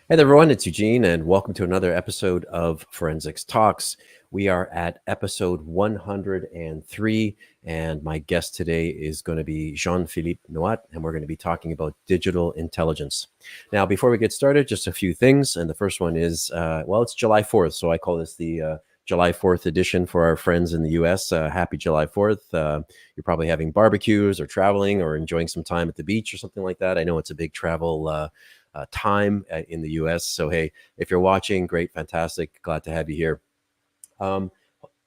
Hey there, everyone, it's Eugene, and welcome to another episode of Forensics Talks. We are at episode 103, and my guest today is going to be Jean-Philippe Noat, and we're going to be talking about digital intelligence. Now, before we get started, just a few things, and the first one is, it's July 4th, so I call this the July 4th edition for our friends in the US. Happy July 4th. You're probably having barbecues or traveling or enjoying some time at the beach or something like that. I know it's a big travel time in the US. So, hey, if you're watching, great, fantastic. Glad to have you here. Um,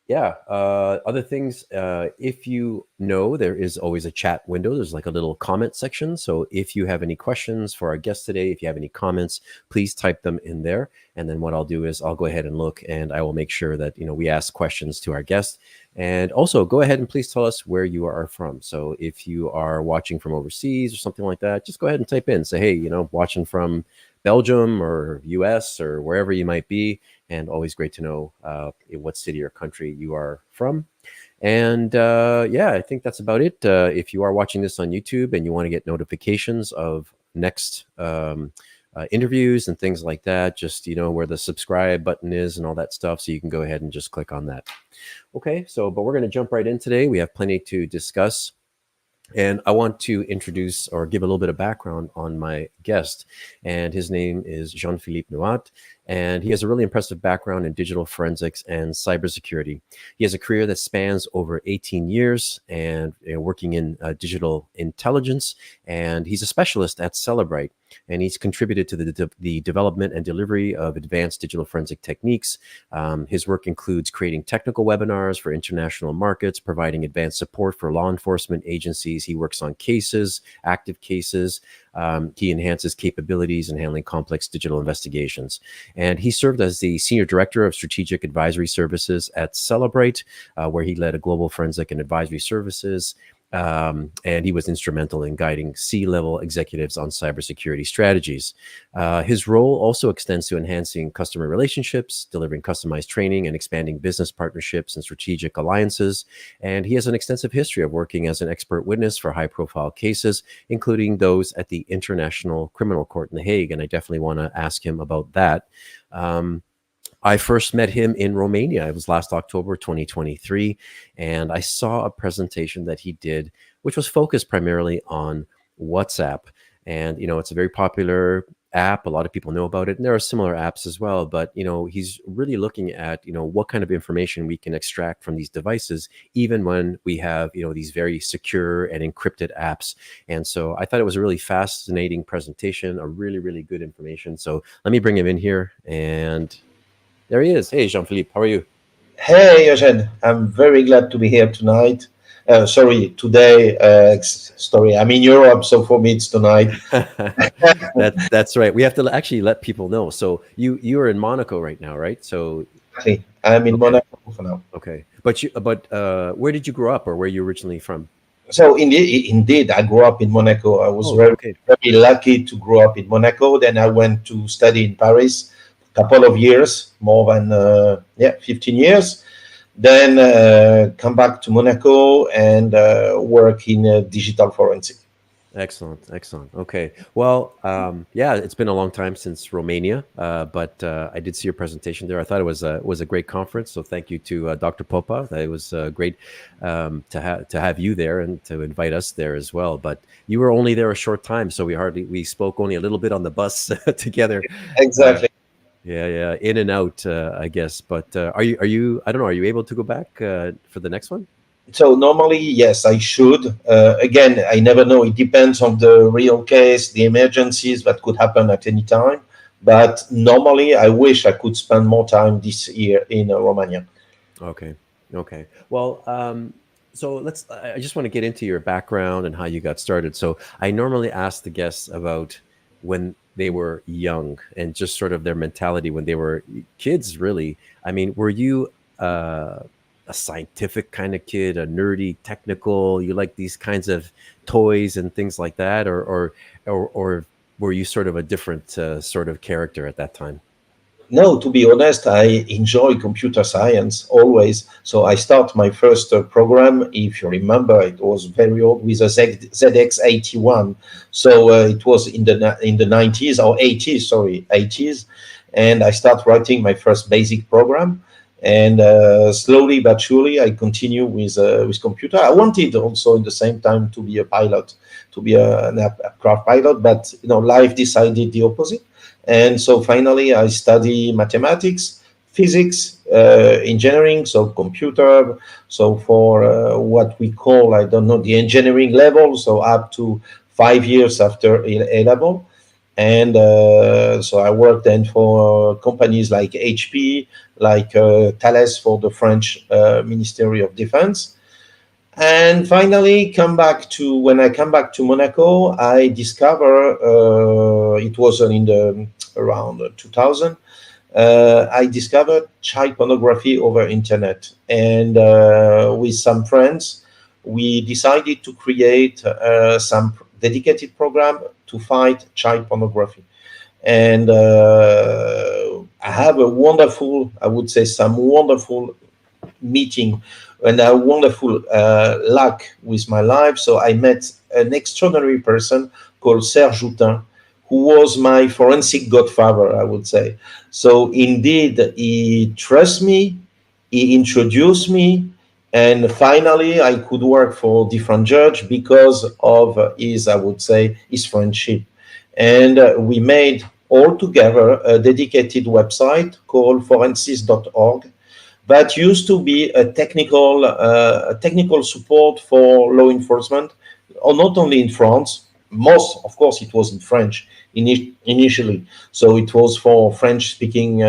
other things, if you know, there is always a chat window. There's like a little comment section. So if you have any questions for our guest today, if you have any comments, please type them in there. And then what I'll do is I'll go ahead and look, and I will make sure that, we ask questions to our guest. And also go ahead and please tell us where you are from. So if you are watching from overseas or something like that, just go ahead and type in, say, hey, watching from Belgium or US or wherever you might be. And always great to know what city or country you are from. And I think that's about it. If you are watching this on YouTube and you want to get notifications of next interviews and things like that, just where the subscribe button is and all that stuff, so you can go ahead and just click on that. Okay, but we're going to jump right in today. We have plenty to discuss. And I want to introduce or give a little bit of background on my guest. And his name is Jean-Philippe Noat. And he has a really impressive background in digital forensics and cybersecurity. He has a career that spans over 18 years and working in digital intelligence. And he's a specialist at Celebrite. And he's contributed to the development and delivery of advanced digital forensic techniques. His work includes creating technical webinars for international markets, providing advanced support for law enforcement agencies. He works on cases, active cases. He enhances capabilities in handling complex digital investigations. And he served as the Senior Director of Strategic Advisory Services at Celebrite, where he led a global forensic and advisory services. And he was instrumental in guiding C-level executives on cybersecurity strategies. His role also extends to enhancing customer relationships, delivering customized training, and expanding business partnerships and strategic alliances. And he has an extensive history of working as an expert witness for high-profile cases, including those at the International Criminal Court in The Hague. And I definitely want to ask him about that. I first met him in Romania. It was last October 2023, and I saw a presentation that he did, which was focused primarily on WhatsApp. And, it's a very popular app. A lot of people know about it, and there are similar apps as well. But, he's really looking at, what kind of information we can extract from these devices, even when we have, these very secure and encrypted apps. And so I thought it was a really fascinating presentation, a really, really good information. So let me bring him in here, and there he is. Hey, Jean-Philippe, how are you? Hey, Eugene. I'm very glad to be here tonight. Today. Sorry, I'm in Europe, so for me it's tonight. That's right. We have to actually let people know. So you are in Monaco right now, right? So Exactly. I'm in okay, Monaco for now. okay. But where did you grow up, or where are you originally from? So indeed, I grew up in Monaco. I was Oh, very, okay. very lucky to grow up in Monaco. Then I went to study in Paris, a couple of years, more than 15 years. Then come back to Monaco and work in digital forensic. Excellent, excellent. Okay. Well, it's been a long time since Romania, but I did see your presentation there. I thought it was a great conference. So thank you to Dr. Popa. It was great to have you there and to invite us there as well. But you were only there a short time, so we spoke only a little bit on the bus together. Uh, Exactly. yeah, in and out, I guess. But are you? I don't know. Are you able to go back for the next one? So normally, yes, I should. Again, I never know. It depends on the real case, the emergencies that could happen at any time. But normally, I wish I could spend more time this year in Romania. Okay. Okay. Well, so I just want to get into your background and how you got started. So I normally ask the guests about when they were young and just sort of their mentality when they were kids, really. I mean, were you a scientific kind of kid, a nerdy, technical? You like these kinds of toys and things like that? Or were you sort of a different sort of character at that time? No, to be honest, I enjoy computer science always. So I start my first program. If you remember, it was very old with a ZX81. So it was in the 90s or 80s, sorry, 80s, and I start writing my first basic program. And slowly but surely, I continue with computer. I wanted also in the same time to be a pilot, to be an aircraft pilot, but life decided the opposite. And so finally, I study mathematics, physics, engineering, so computer. So for what we call, I don't know, the engineering level, so up to 5 years after A level. And so I worked then for companies like HP, like Thales for the French Ministry of Defense. And finally, come back to when I come back to Monaco, I discover it was in the around 2000. I discovered child pornography over internet, and with some friends, we decided to create some dedicated program to fight child pornography. And I have a wonderful, I would say, some wonderful meeting and a wonderful luck with my life. So I met an extraordinary person called Serge Joutin, who was my forensic godfather, I would say. So indeed, he trusts me, he introduced me, and finally I could work for different judge because of his, I would say, his friendship. And we made all together a dedicated website called forensis.org that used to be a technical support for law enforcement, or not only in France. Most, of course, it was in French initially, so it was for French-speaking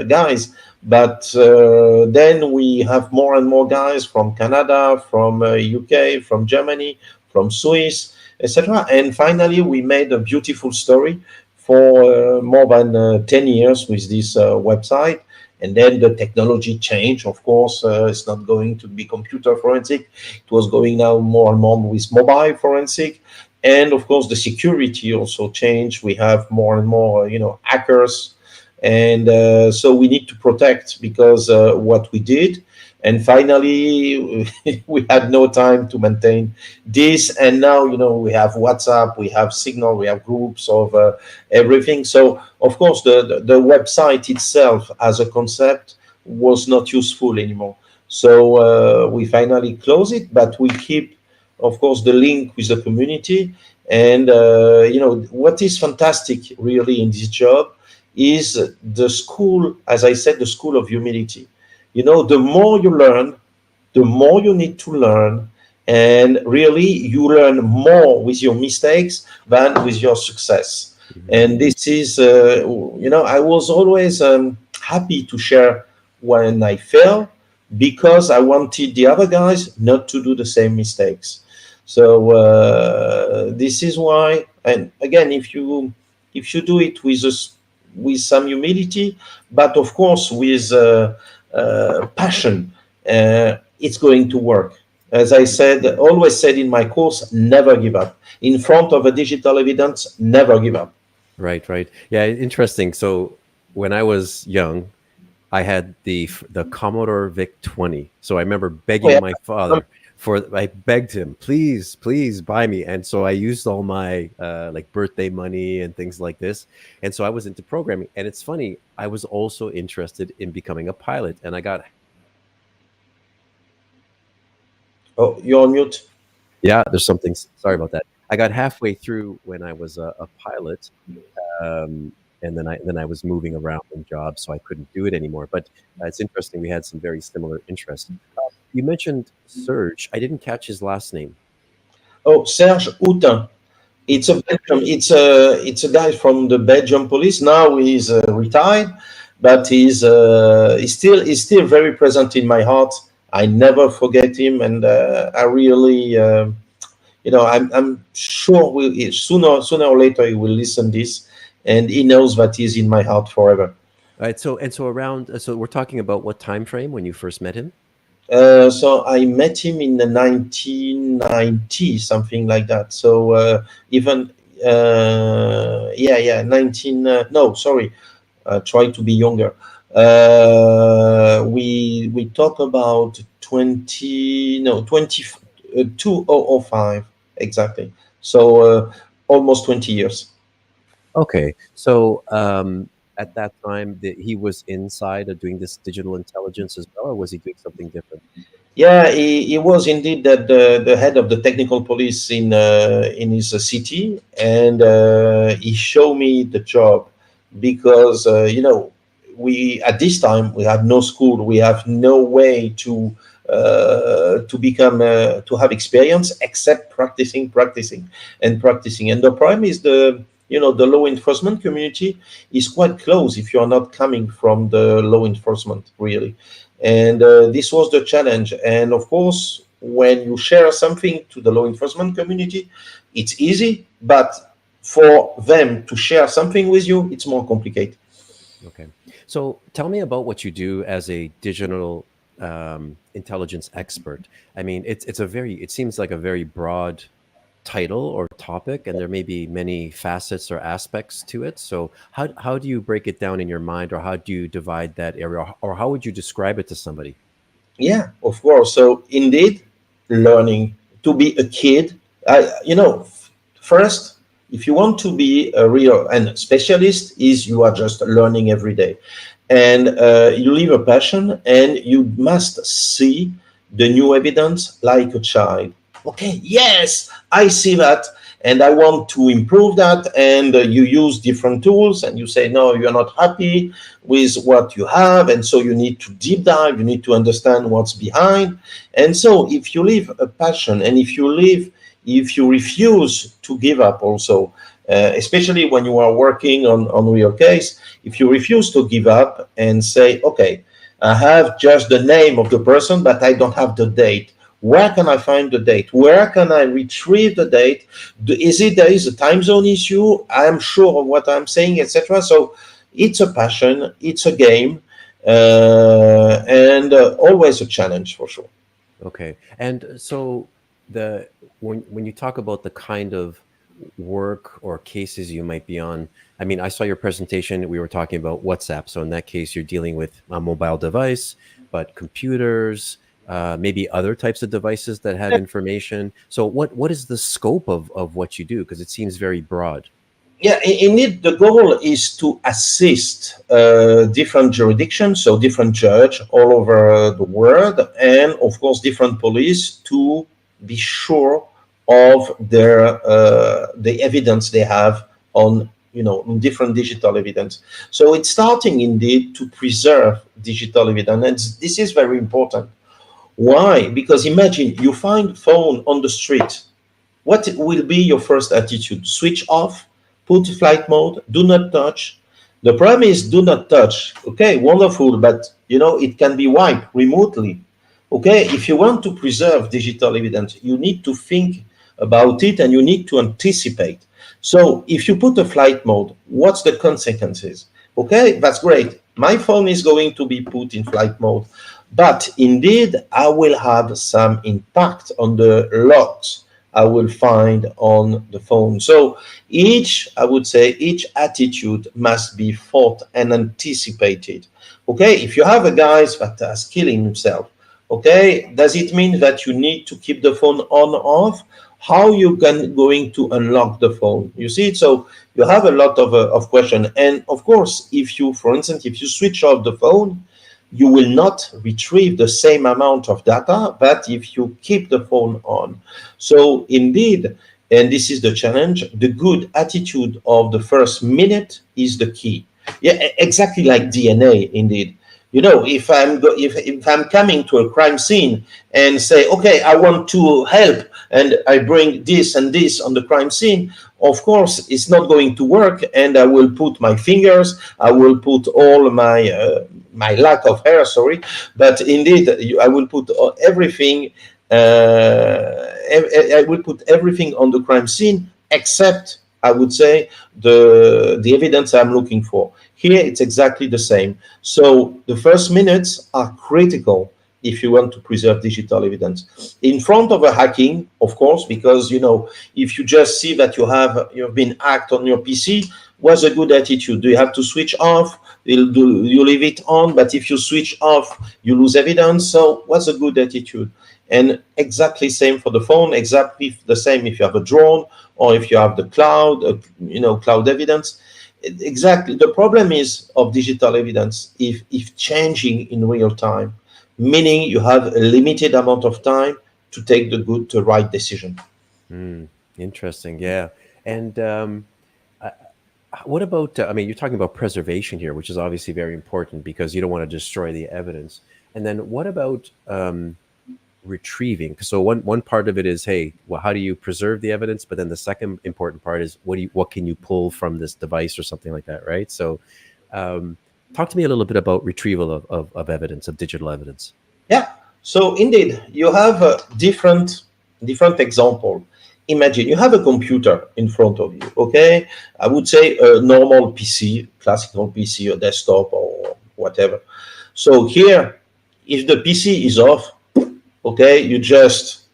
guys. But then we have more and more guys from Canada, from UK, from Germany, from Swiss, etc. And finally, we made a beautiful story for more than 10 years with this website. And then the technology changed. Of course, it's not going to be computer forensic. It was going now more and more with mobile forensic. And of course, the security also changed. We have more and more, hackers. And so we need to protect because what we did. And finally, we had no time to maintain this. And now, we have WhatsApp, we have Signal, we have groups of everything. So, of course, the website itself as a concept was not useful anymore. So we finally close it, but we keep, of course, the link with the community. And, what is fantastic really in this job is the school, as I said, the school of humility. The more you learn, the more you need to learn. And really, you learn more with your mistakes than with your success. Mhm. And this is, I was always happy to share when I fail because I wanted the other guys not to do the same mistakes. So this is why, and again, if you do it with some humility, but of course with passion, it's going to work. As I said, always said in my course, never give up. In front of a digital evidence, never give up. Right, right. Yeah, interesting. So when I was young, I had the Commodore VIC 20. So I remember Oh, begging yeah. my father I begged him, please, please buy me. And so I used all my like birthday money and things like this. And so I was into programming. And it's funny, I was also interested in becoming a pilot. And I got, Oh, you're on mute. yeah, there's something, sorry about that. I got halfway through when I was a pilot. Um, and then I was moving around in jobs, so I couldn't do it anymore. But it's interesting. We had some very similar interests. You mentioned Serge. I didn't catch his last name. Oh, Serge Houtin. It's a Uta. Belgium. It's a guy from the Belgium police. Now he's retired, but he's still very present in my heart. I never forget him, and I really I'm sure sooner or later he will listen this, and he knows that he's in my heart forever. All right. So around. So we're talking about what time frame when you first met him? So I met him in the 1990, something like that. So even yeah, 19. No, sorry. try to be younger. We talk about 2005 exactly. So almost 20 years. Okay, so at that time, he was inside of doing this digital intelligence as well, or was he doing something different? Yeah, he was indeed the head of the technical police in his city, and he showed me the job because we at this time we have no school, we have no way to become to have experience except practicing, and practicing. And the problem is the law enforcement community is quite close if you are not coming from the law enforcement really. And this was the challenge. And of course, when you share something to the law enforcement community, it's easy, but for them to share something with you, it's more complicated. Okay. So tell me about what you do as a digital intelligence expert. I mean, it's a very, it seems like a very broad title or topic, and there may be many facets or aspects to it. So how do you break it down in your mind, or how do you divide that area, or how would you describe it to somebody? Yeah, of course. So indeed, learning to be a kid. First, if you want to be a real and specialist, is you are just learning every day, and you live a passion, and you must see the new evidence like a child. Okay, yes, I see that, and I want to improve that. And you use different tools, and you say no, you're not happy with what you have, and so you need to deep dive, you need to understand what's behind. And so if you live a passion, and if you refuse to give up also, especially when you are working on real case, if you refuse to give up and say, okay, I have just the name of the person, but I don't have the date. Where can I find the date? Where can I retrieve the date? Is it there is a time zone issue? I'm sure of what I'm saying, etc. So it's a passion, it's a game, and always a challenge for sure. Okay. And so the when you talk about the kind of work or cases you might be on, I mean, I saw your presentation. We were talking about WhatsApp. So in that case, you're dealing with a mobile device, but computers, maybe other types of devices that have information. So what is the scope of what you do? Because it seems very broad. Yeah, indeed, the goal is to assist different jurisdictions, so different judge all over the world, and of course different police to be sure of the evidence they have on different digital evidence. So it's starting indeed to preserve digital evidence, and this is very important. Why? Because imagine you find phone on the street. What will be your first attitude? Switch off, put flight mode, do not touch. The problem is do not touch. Okay, wonderful, but it can be wiped remotely. Okay, if you want to preserve digital evidence, you need to think about it, and you need to anticipate. So if you put a flight mode, what's the consequences? Okay, that's great. My phone is going to be put in flight mode, but indeed I will have some impact on the logs I will find on the phone. So I would say, each attitude must be thought and anticipated. Okay, if you have a guy that is killing himself, okay, does it mean that you need to keep the phone on or off? How you going to unlock the phone? You see, so you have a lot of question. And of course, if you, for instance, if you switch off the phone, you will not retrieve the same amount of data, but if you keep the phone on. So indeed, and this is the challenge, the good attitude of the first minute is the key. Yeah, exactly like DNA, indeed. If I'm coming to a crime scene and say, okay, I want to help, and I bring this and this on the crime scene, of course it's not going to work, and I will put my fingers, I will put all my lack of hair, sorry, but indeed I will put everything. I will put everything on the crime scene except, I would say, the evidence I'm looking for. Here it's exactly the same. So the first minutes are critical if you want to preserve digital evidence. In front of a hacking, of course, because if you just see that you've been hacked on your PC, What's a good attitude? Do you have to switch off? Do you leave it on? But if you switch off, you lose evidence. So what's a good attitude? And exactly same for the phone, exactly the same if you have a drone or if you have the cloud, cloud evidence. Exactly. The problem is of digital evidence if changing in real time, meaning you have a limited amount of time to take the right decision. Mm, interesting. Yeah. And uh, what about, I mean, you're talking about preservation here, which is obviously very important because you don't want to destroy the evidence. And then what about retrieving? So one part of it is, hey, well, how do you preserve the evidence? But then the second important part is what can you pull from this device or something like that, right? So um, talk to me a little bit about retrieval of evidence, of digital evidence. Yeah. So indeed, you have a different example. Imagine you have a computer in front of you. Okay, I would say a normal PC, classical PC, or desktop or whatever. So here, if the PC is off, okay, you just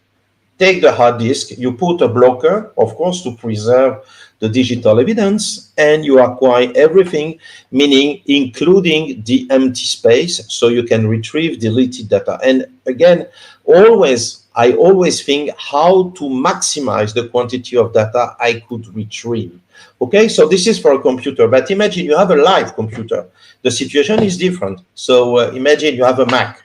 take the hard disk, you put a blocker, of course, to preserve the digital evidence, and you acquire everything, meaning including the empty space, so you can retrieve deleted data. And again, I always think how to maximize the quantity of data I could retrieve. Okay, so this is for a computer, but imagine you have a live computer. The situation is different. So imagine you have a Mac.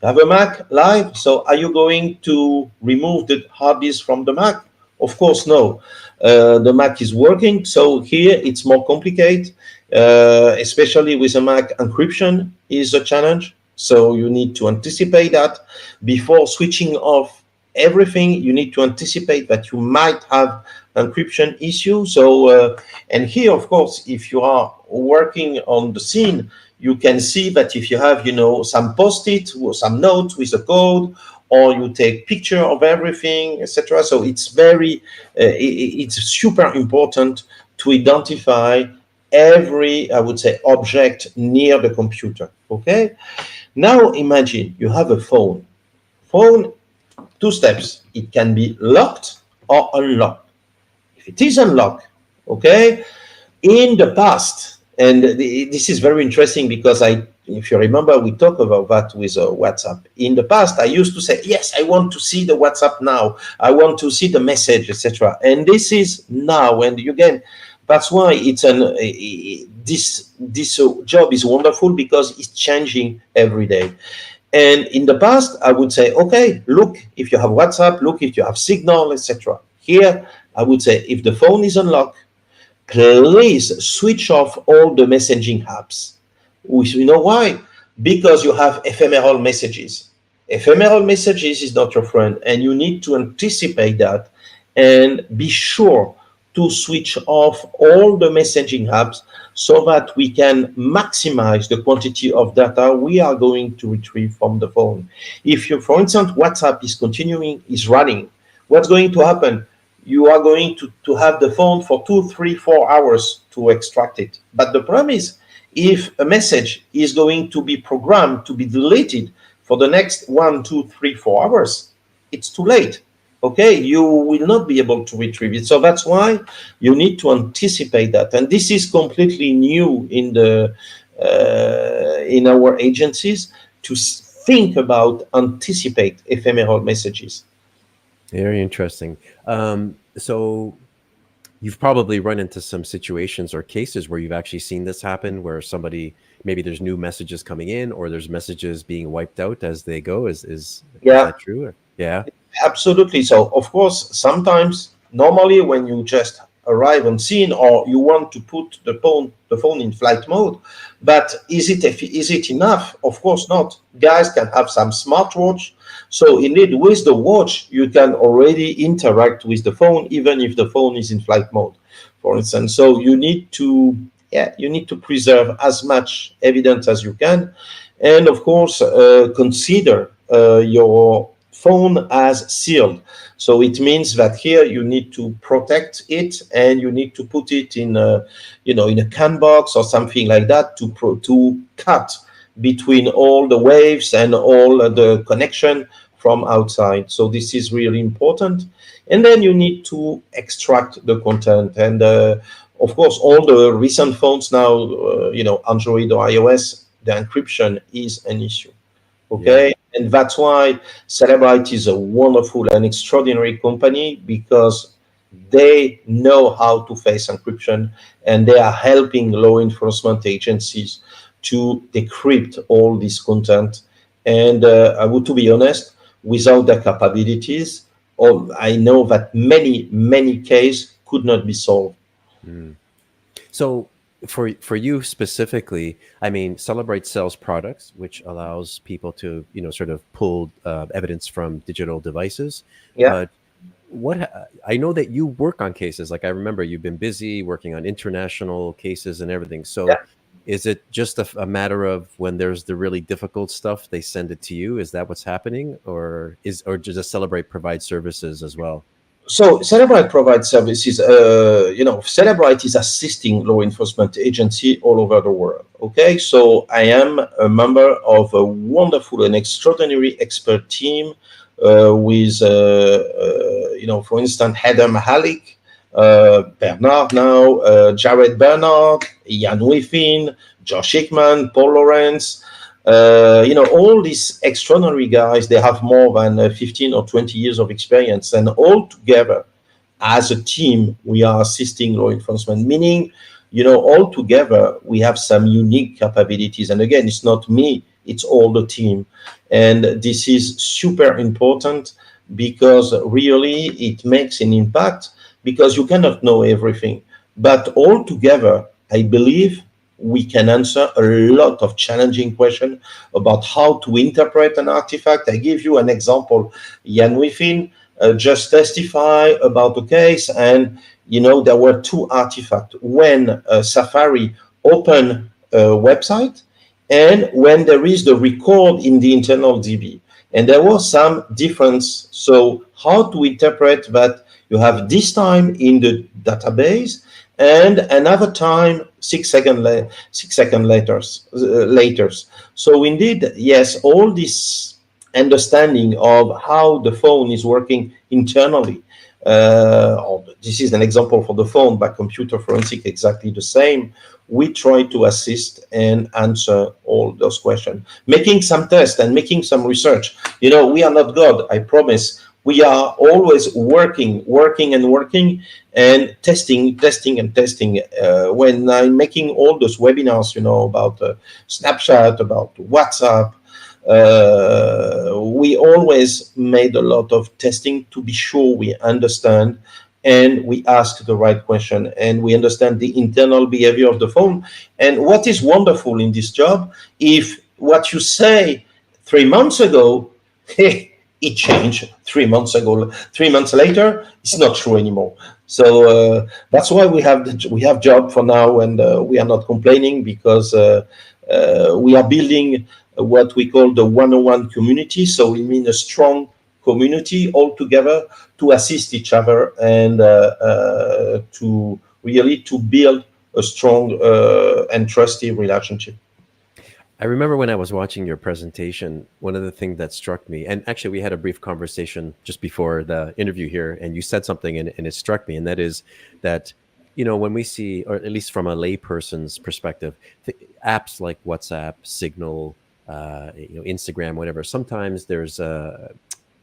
You have a Mac live, so are you going to remove the hard disk from the Mac? Of course, no. The Mac is working, so here it's more complicated, especially with a Mac. Encryption is a challenge, so you need to anticipate that before switching off everything. You need to anticipate that you might have encryption issue. So, and here, of course, if you are working on the scene, you can see that if you have, some post-it or some notes with a code, or you take picture of everything, etc. So it's it's super important to identify every, I would say, object near the computer. Okay. Now imagine you have a phone. Phone, two steps. It can be locked or unlocked. If it is unlocked, okay, in the past, and this is very interesting because if you remember, we talked about that with WhatsApp. In the past, I used to say, yes, I want to see the WhatsApp now. I want to see the message, etc. And this is now, and again, that's why this job is wonderful because it's changing every day. And in the past, I would say, okay, look, if you have WhatsApp, look if you have Signal, etc. Here, I would say, if the phone is unlocked, please switch off all the messaging apps. You know why? Because you have ephemeral messages. Ephemeral messages is not your friend, and you need to anticipate that and be sure to switch off all the messaging apps so that we can maximize the quantity of data we are going to retrieve from the phone. If you, for instance, WhatsApp is running, what's going to happen? You are going to have the phone for 2, 3, 4 hours to extract it. But the problem is, if a message is going to be programmed to be deleted for the next 1, 2, 3, 4 hours, it's too late. Okay, you will not be able to retrieve it. So that's why you need to anticipate that. And this is completely new in our agencies to think about anticipate ephemeral messages. Very interesting. So you've probably run into some situations or cases where you've actually seen this happen, where maybe there's new messages coming in or there's messages being wiped out as they go. Is Yeah. that true? Yeah. Absolutely. So, of course, sometimes, normally, when you just arrive on scene or you want to put the phone in flight mode, but is it enough? Of course not. Guys can have some smartwatch. So, indeed, with the watch, you can already interact with the phone, even if the phone is in flight mode, for instance. So, you need to preserve as much evidence as you can, and of course, consider your phone as sealed. So it means that here you need to protect it and you need to put it in a can box or something like that to cut between all the waves and all the connection from outside. So this is really important. And then you need to extract the content. And Of course, all the recent phones now, Android or iOS, the encryption is an issue. Yeah. Okay, and that's why Celebrite is a wonderful and extraordinary company, because they know how to face encryption, and they are helping law enforcement agencies to decrypt all this content. And I would, to be honest, without their capabilities, I know that many cases could not be solved. Mm. So for you specifically, I mean, Celebrite sells products, which allows people to sort of pull evidence from digital devices. Yeah. But I know that you work on cases. Like I remember you've been busy working on international cases and everything. So Yeah. is it just a matter of when there's the really difficult stuff, they send it to you? Is that what's happening, or does Celebrate provide services as well? So Celebrite provides services. Celebrite is assisting law enforcement agency all over the world. Okay, so I am a member of a wonderful and extraordinary expert team with, for instance, Heather Mahalik, Bernard now, Jared Bernard, Ian Whiffin, Josh Hickman, Paul Lawrence. All these extraordinary guys, they have more than 15 or 20 years of experience, and all together as a team, we are assisting law enforcement, meaning, all together, we have some unique capabilities. And again, it's not me, it's all the team. And this is super important, because really it makes an impact, because you cannot know everything. But all together, I believe we can answer a lot of challenging questions about how to interpret an artifact. I give you an example. Jan Wiffin just testify about the case, and there were two artifacts when Safari open a website, and when there is the record in the internal DB, and there was some difference. So how to interpret that you have this time in the database, and another time 6 seconds later. So indeed, yes, all this understanding of how the phone is working internally. This is an example for the phone, but computer forensic exactly the same. We try to assist and answer all those questions, making some tests and making some research. We are not God, I promise. We are always working and working, and testing and testing. When I'm making all those webinars, about Snapchat, about WhatsApp, we always made a lot of testing to be sure we understand, and we ask the right question, and we understand the internal behavior of the phone. And what is wonderful in this job, if what you say 3 months ago, it changed 3 months ago, 3 months later, it's not true anymore. So that's why we have job for now, and we are not complaining, because we are building what we call the 101 community. So we mean a strong community all together to assist each other, and to really to build a strong and trusty relationship. I remember when I was watching your presentation, one of the things that struck me, and actually we had a brief conversation just before the interview here, and you said something, and it struck me, and that is that, when we see, or at least from a layperson's perspective, apps like WhatsApp, Signal, Instagram, whatever, sometimes there's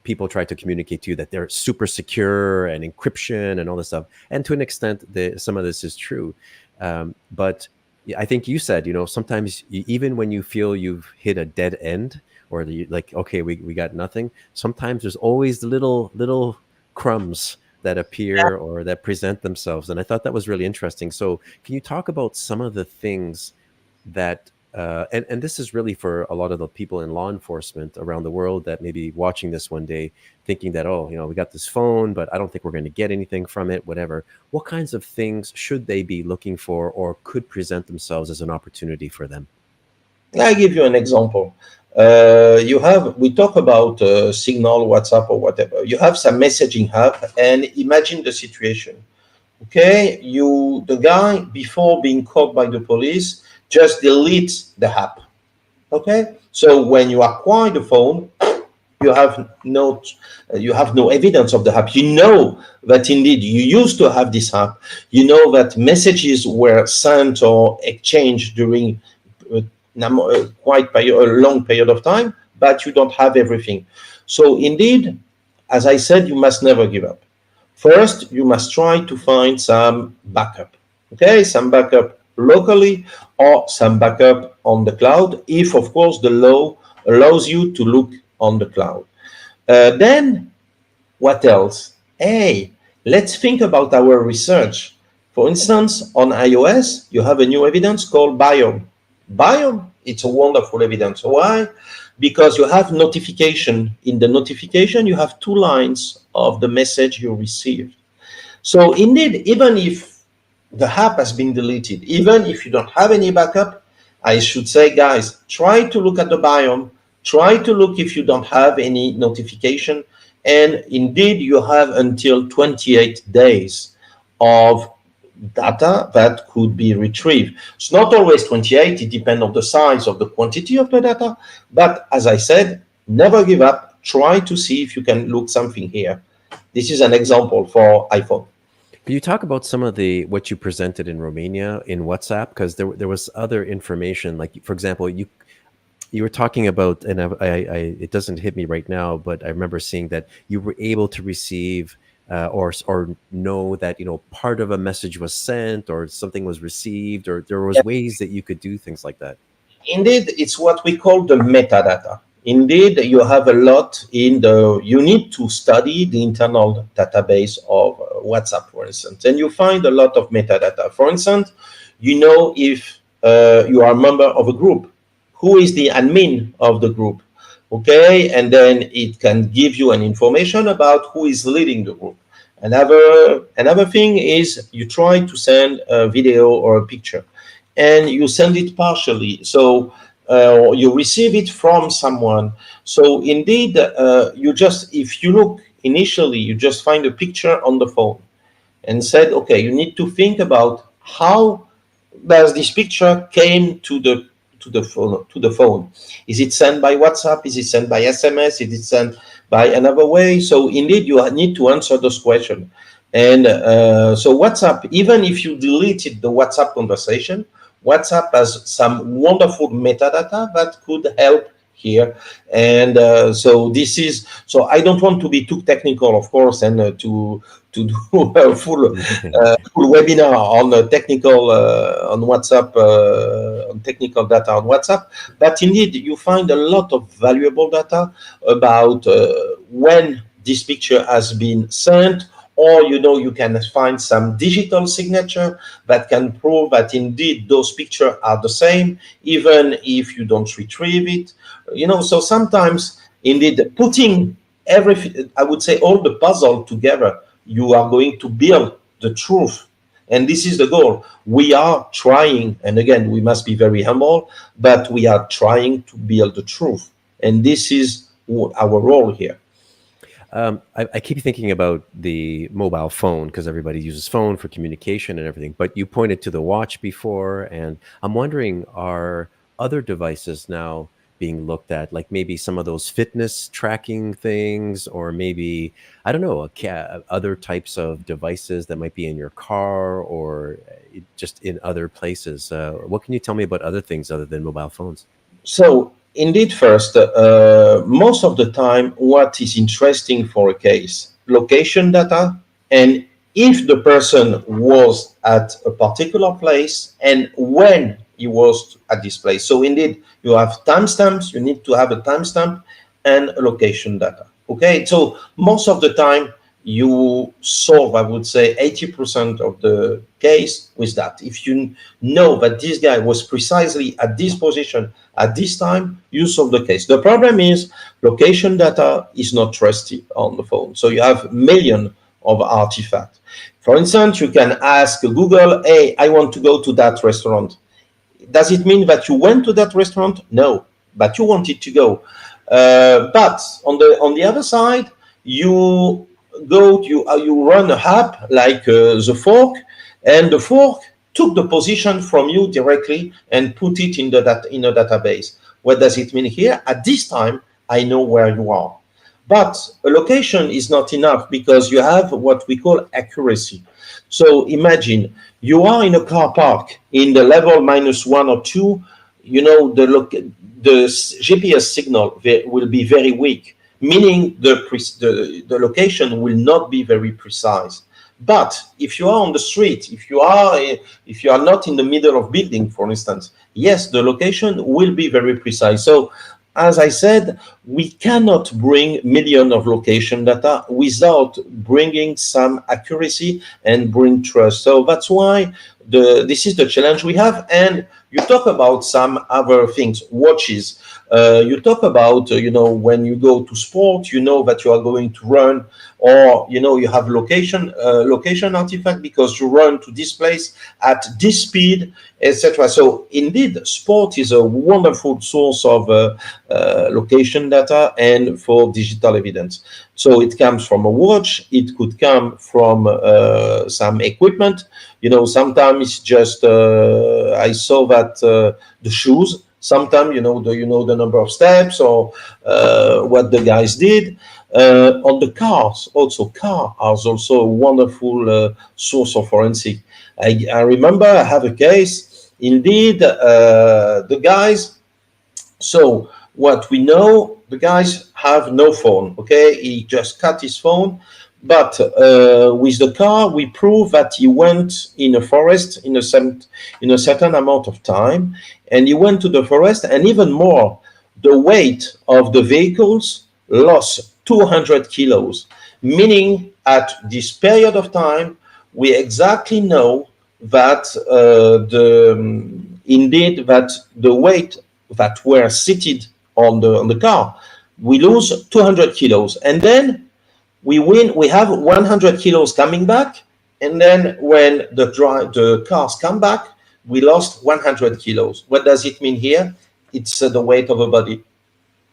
people try to communicate to you that they're super secure and encryption and all this stuff. And to an extent, some of this is true. But yeah, I think you said, sometimes even when you feel you've hit a dead end, or like, okay, we got nothing, sometimes there's always the little crumbs that appear or that present themselves. And I thought that was really interesting. So can you talk about some of the things that, and this is really for a lot of the people in law enforcement around the world that may be watching this one day, thinking that, oh, we got this phone, but I don't think we're going to get anything from it, whatever. What kinds of things should they be looking for, or could present themselves as an opportunity for them? I give you an example. We talk about Signal, WhatsApp, or whatever. You have some messaging app, and imagine the situation. Okay, the guy, before being caught by the police, just deletes the app. Okay, so when you acquire the phone, you have no you have no evidence of the app. You know that indeed you used to have this app. You know that messages were sent or exchanged during a long period of time, but you don't have everything. So indeed, as I said, you must never give up. First, you must try to find some backup. Okay, some backup locally or some backup on the cloud, if of course the law allows you to look on the cloud. Then what else? Hey, let's think about our research. For instance, on iOS, you have a new evidence called Biome. Biome, it's a wonderful evidence. Why? Because you have notification. In the notification, you have two lines of the message you received. So indeed, even if the app has been deleted, even if you don't have any backup, I should say, guys, try to look at the biome, try to look if you don't have any notification, and indeed you have until 28 days of data that could be retrieved. It's not always 28, it depends on the size of the quantity of the data, but as I said, never give up, try to see if you can look something here. This is an example for iPhone. Can you talk about some of the what you presented in Romania in WhatsApp? Because there was other information, like for example, you were talking about, and I it doesn't hit me right now, but I remember seeing that you were able to receive or know that part of a message was sent or something was received, or there was ways that you could do things like that. Indeed, it's what we call the metadata. Indeed, you have a lot you need to study the internal database of WhatsApp, for instance, and you find a lot of metadata. For instance, if you are a member of a group, who is the admin of the group, okay? And then it can give you an information about who is leading the group. Another thing is you try to send a video or a picture and you send it partially. So you receive it from someone. So indeed, if you look initially, you just find a picture on the phone and said, okay, you need to think about how does this picture came to the phone. Is it sent by WhatsApp? Is it sent by SMS? Is it sent by another way? So indeed, you need to answer those questions. And so WhatsApp, even if you deleted the WhatsApp conversation, WhatsApp has some wonderful metadata that could help here. And so I don't want to be too technical, of course, and to do a full webinar on technical on WhatsApp, on technical data on WhatsApp. But indeed, you find a lot of valuable data about when this picture has been sent, or you can find some digital signature that can prove that indeed those pictures are the same, even if you don't retrieve it. So sometimes indeed putting everything, I would say, all the puzzle together, you are going to build the truth. And this is the goal. We are trying, and again, we must be very humble, but we are trying to build the truth. And this is our role here. I keep thinking about the mobile phone because everybody uses phone for communication and everything. But you pointed to the watch before, and I'm wondering, are other devices now being looked at, like maybe some of those fitness tracking things, or maybe, I don't know, other types of devices that might be in your car or just in other places? What can you tell me about other things other than mobile phones? So indeed, first, most of the time, what is interesting for a case, location data, and if the person was at a particular place and when he was at this place. So indeed, you have timestamps, you need to have a timestamp and a location data. Okay, so most of the time, you solve, I would say, 80% of the case with that. If you know that this guy was precisely at this position at this time, you solve the case. The problem is location data is not trusted on the phone. So you have millions of artifacts. For instance, you can ask Google, hey, I want to go to that restaurant. Does it mean that you went to that restaurant? No, but you wanted to go. But on the other side, you run a app like the fork, and the fork took the position from you directly and put it in a database. What does it mean here? At this time, I know where you are. But a location is not enough because you have what we call accuracy. So imagine you are in a car park in the level -1 or 2. You know the GPS signal will be very weak, meaning the location will not be very precise. But if you are on the street, if you are not in the middle of building, for instance, yes, the location will be very precise. So as I said, we cannot bring millions of location data without bringing some accuracy and bring trust. So that's why this is the challenge we have. And you talk about some other things, watches. You talk about, when you go to sport, you know that you are going to run, or, you have location artifact because you run to this place at this speed, etc. So indeed, sport is a wonderful source of location data and for digital evidence. So it comes from a watch, it could come from some equipment. Sometimes it's just I saw that the shoes. Sometimes the number of steps or what the guys did. On the cars, also car is also a wonderful source of forensic. I remember I have a case. Indeed, the guys. So what we know, the guys have no phone. Okay, he just cut his phone. But with the car, we prove that he went in a forest in a certain amount of time, and he went to the forest, and even more, the weight of the vehicles lost 200 kilos, meaning at this period of time, we exactly know that indeed that the weight that were seated on the car, we lose 200 kilos, and then we have 100 kilos coming back, and then when the cars come back, we lost 100 kilos. What does it mean here? It's the weight of a body.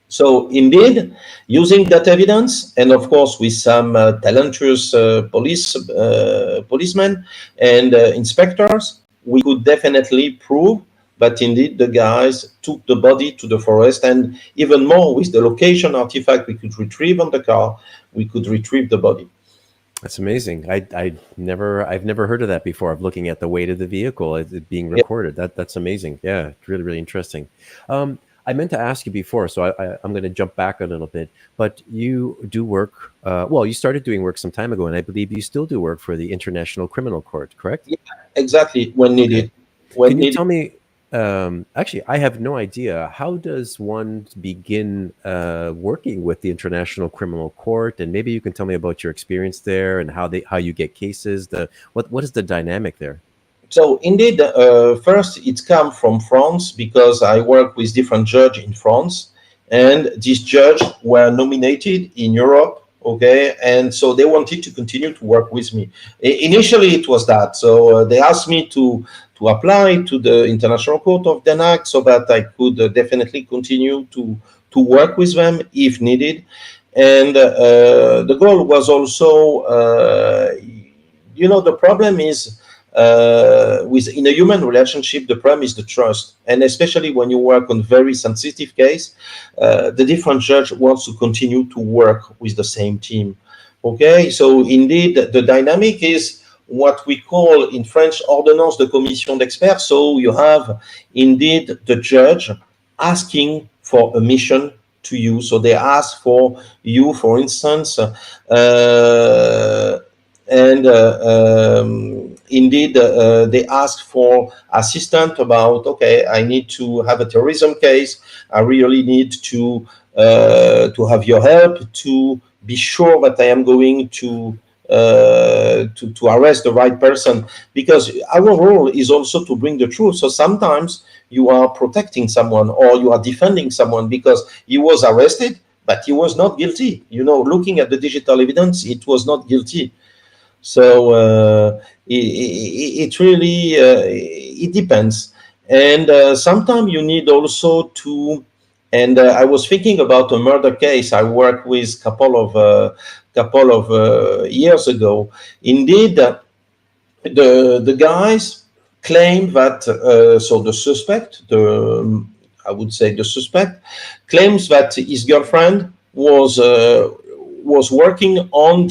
So indeed, using that evidence, and of course with some talentuous policemen and inspectors, we could definitely prove that indeed the guys took the body to the forest, and even more with the location artifact we could retrieve on the car, we could retrieve the body. That's amazing. I've never heard of that before, of looking at the weight of the vehicle as it being Yeah. recorded. That's amazing. Yeah, it's really, really interesting. I meant to ask you before, so I'm going to jump back a little bit. But you do work. Well, you started doing work some time ago, and I believe you still do work for the International Criminal Court, correct? Yeah, exactly. When Okay. needed. When Can you needed. tell me? Actually, I have no idea. How does one begin working with the International Criminal Court? And maybe you can tell me about your experience there and how you get cases. What is the dynamic there? So indeed, first it come from France because I work with different judges in France, and these judges were nominated in Europe. Okay, and so they wanted to continue to work with me. Initially, it was that. So they asked me to apply to the International Court of Den Haag so that I could definitely continue to work with them if needed. And the goal was also, the problem is with in a human relationship, the problem is the trust, and especially when you work on very sensitive case, the different judge wants to continue to work with the same team. Okay, so indeed the dynamic is what we call in French ordonnance de commission d'experts. So you have indeed the judge asking for a mission to you. So they ask for you, for instance, and indeed they ask for assistance about, okay, I need to have a terrorism case, I really need to have your help to be sure that I am going to arrest the right person, because our role is also to bring the truth. So sometimes you are protecting someone or you are defending someone because he was arrested but he was not guilty. Looking at the digital evidence, it was not guilty. So it really it depends, and sometimes you need also to. And I was thinking about a murder case I worked with couple of years ago. Indeed, the guys claim that so the suspect, I would say the suspect, claims that his girlfriend was was working on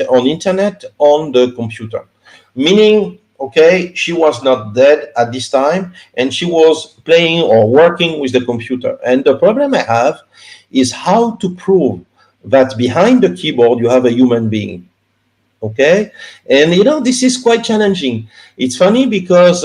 on internet on the computer, meaning, okay, she was not dead at this time, and she was playing or working with the computer. And the problem I have is how to prove that behind the keyboard you have a human being. Okay, and this is quite challenging. It's funny because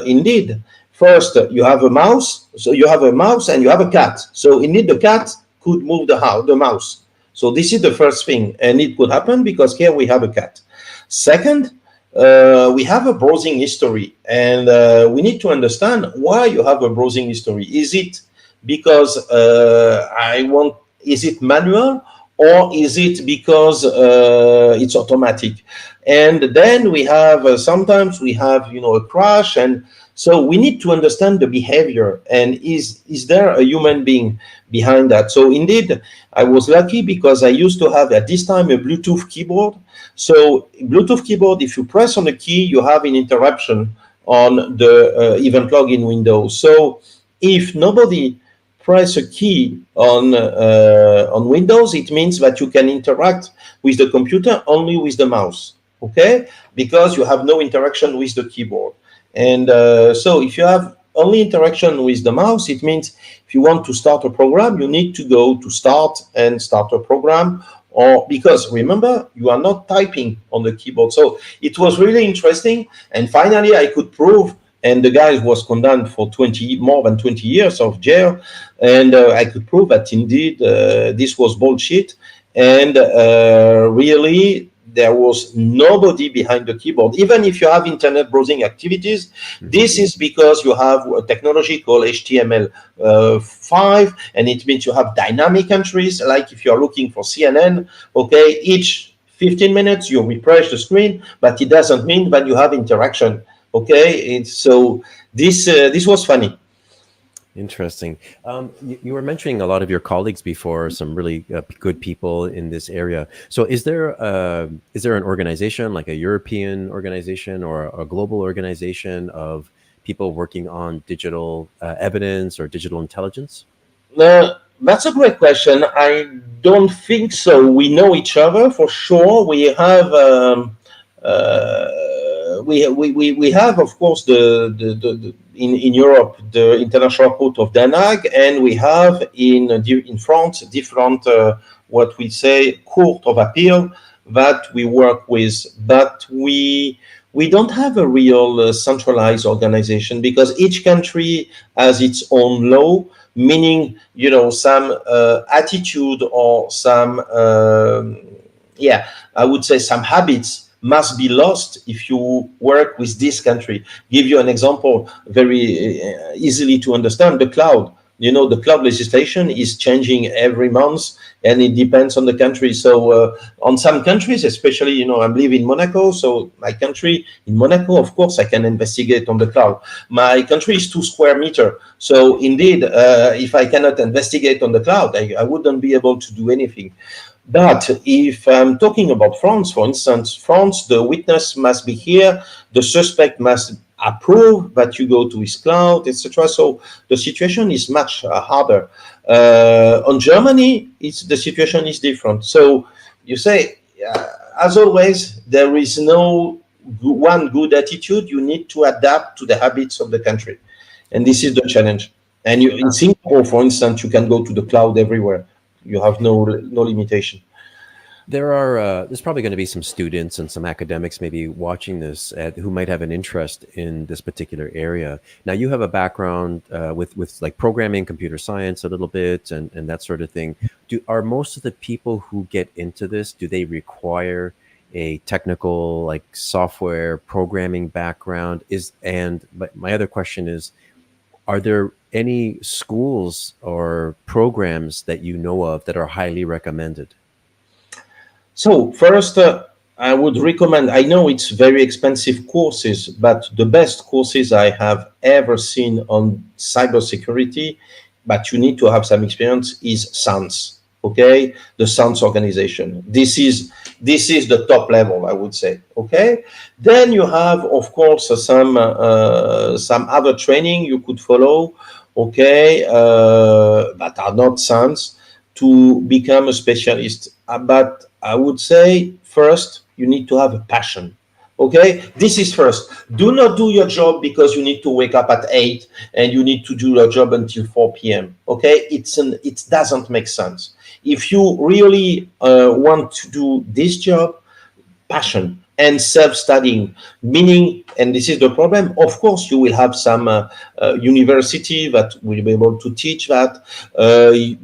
indeed, first you have a mouse, so you have a mouse and you have a cat. So indeed, the cat could move the mouse. So this is the first thing, and it could happen because here we have a cat. Second, we have a browsing history, and we need to understand why you have a browsing history. Is it because is it manual, or is it because it's automatic? And then we have sometimes we have a crash, and so we need to understand the behavior, and is there a human being behind that? So indeed, I was lucky because I used to have at this time a Bluetooth keyboard. So Bluetooth keyboard, if you press on the key, you have an interruption on the event log in Windows. So if nobody press a key on Windows, it means that you can interact with the computer only with the mouse, okay? Because you have no interaction with the keyboard. And so if you have only interaction with the mouse, it means if you want to start a program, you need to go to start and start a program, or because remember, you are not typing on the keyboard. So it was really interesting. And finally, I could prove, and the guy was condemned for more than 20 years of jail. And I could prove that indeed this was bullshit. And really, there was nobody behind the keyboard. Even if you have internet browsing activities, this is because you have a technology called HTML5, and it means you have dynamic entries. Like if you're looking for CNN, okay, each 15 minutes you refresh the screen, but it doesn't mean that you have interaction. Okay, so this was funny. Interesting. You were mentioning a lot of your colleagues before, some really good people in this area. So is there an organization, like a European organization or a global organization of people working on digital evidence or digital intelligence? That's a great question. I don't think so. We know each other for sure. We have we have, of course, in Europe the International Court of Den Haag, and we have in France different what we say Court of Appeal that we work with, but we don't have a real centralized organization because each country has its own law, meaning some attitude or some I would say some habits must be lost if you work with this country. Give you an example, very easily to understand: the cloud. The cloud legislation is changing every month, and it depends on the country. So on some countries, especially, I'm living in Monaco, so my country in Monaco, of course, I can investigate on the cloud. My country is 2 square meters. So indeed, if I cannot investigate on the cloud, I wouldn't be able to do anything. But if I'm talking about France, for instance, France, the witness must be here, the suspect must approve that you go to his cloud, etc. So the situation is much harder. On Germany, the situation is different. So you say, as always, there is no one good attitude. You need to adapt to the habits of the country, and this is the challenge. And in Singapore, for instance, you can go to the cloud everywhere. You have no limitation. There's probably going to be some students and some academics maybe watching this who might have an interest in this particular area. Now, you have a background with like programming, computer science a little bit, and that sort of thing. Are most of the people who get into this, do they require a technical, like software programming background? But my other question is, are there any schools or programs that you know of that are highly recommended? So first, I would recommend, I know it's very expensive courses, but the best courses I have ever seen on cybersecurity, but you need to have some experience, is SANS. Okay, the SANS organization. This is the top level, I would say. Okay, then you have, of course, some other training you could follow. Okay, that are not SANS, to become a specialist. But I would say first, you need to have a passion. Okay, this is first. Do not do your job because you need to wake up at 8 and you need to do your job until 4 p.m. Okay, it doesn't make sense. If you really want to do this job, passion and self-studying, meaning, and this is the problem, of course you will have some university that will be able to teach that,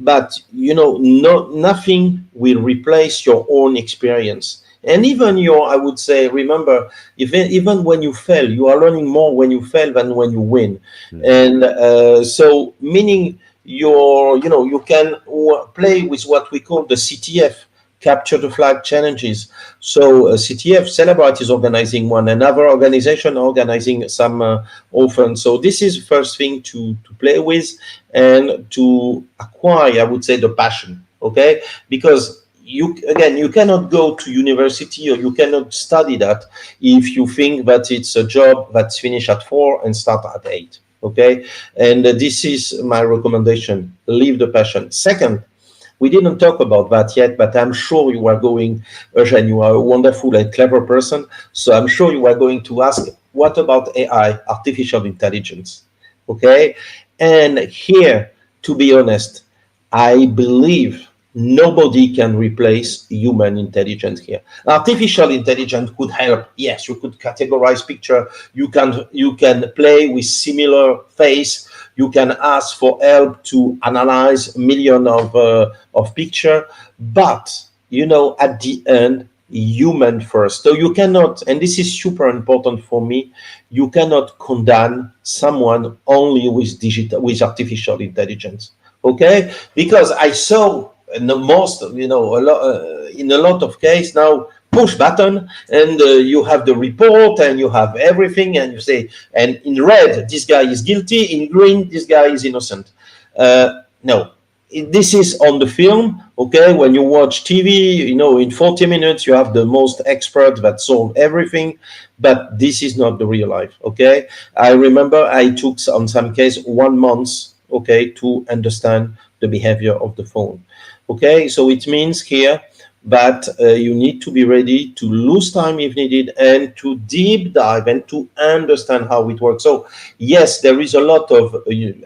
but nothing will replace your own experience. And even I would say, remember, even when you fail, you are learning more when you fail than when you win. And so meaning you can play with what we call the CTF, capture the flag challenges. So CTF, Celebrite is organizing one, another organization organizing some often. So this is the first thing to play with and to acquire, I would say, the passion, okay? Because you cannot go to university or you cannot study that if you think that it's a job that's finished at 4 and start at 8, okay? And this is my recommendation, leave the passion. Second, we didn't talk about that yet, but I'm sure you are going, Eugene, you are a wonderful and clever person. So I'm sure you are going to ask, what about AI, artificial intelligence? Okay. And here, to be honest, I believe nobody can replace human intelligence here. Artificial intelligence could help. Yes, you could categorize picture. You can play with similar face. You can ask for help to analyze millions of picture, but at the end, human first. So you cannot, and this is super important for me, you cannot condemn someone only with artificial intelligence. Okay, because I saw in the most, in a lot of cases now, push button and you have the report and you have everything and you say, and in red this guy is guilty, in green this guy is innocent. No, this is on the film. Okay, when you watch TV, in 40 minutes you have the most expert that solve everything, but this is not the real life. Okay, I remember I took on some case 1 month, okay, to understand the behavior of the phone. Okay, so it means here that you need to be ready to lose time if needed and to deep dive and to understand how it works. So yes, there is a lot of,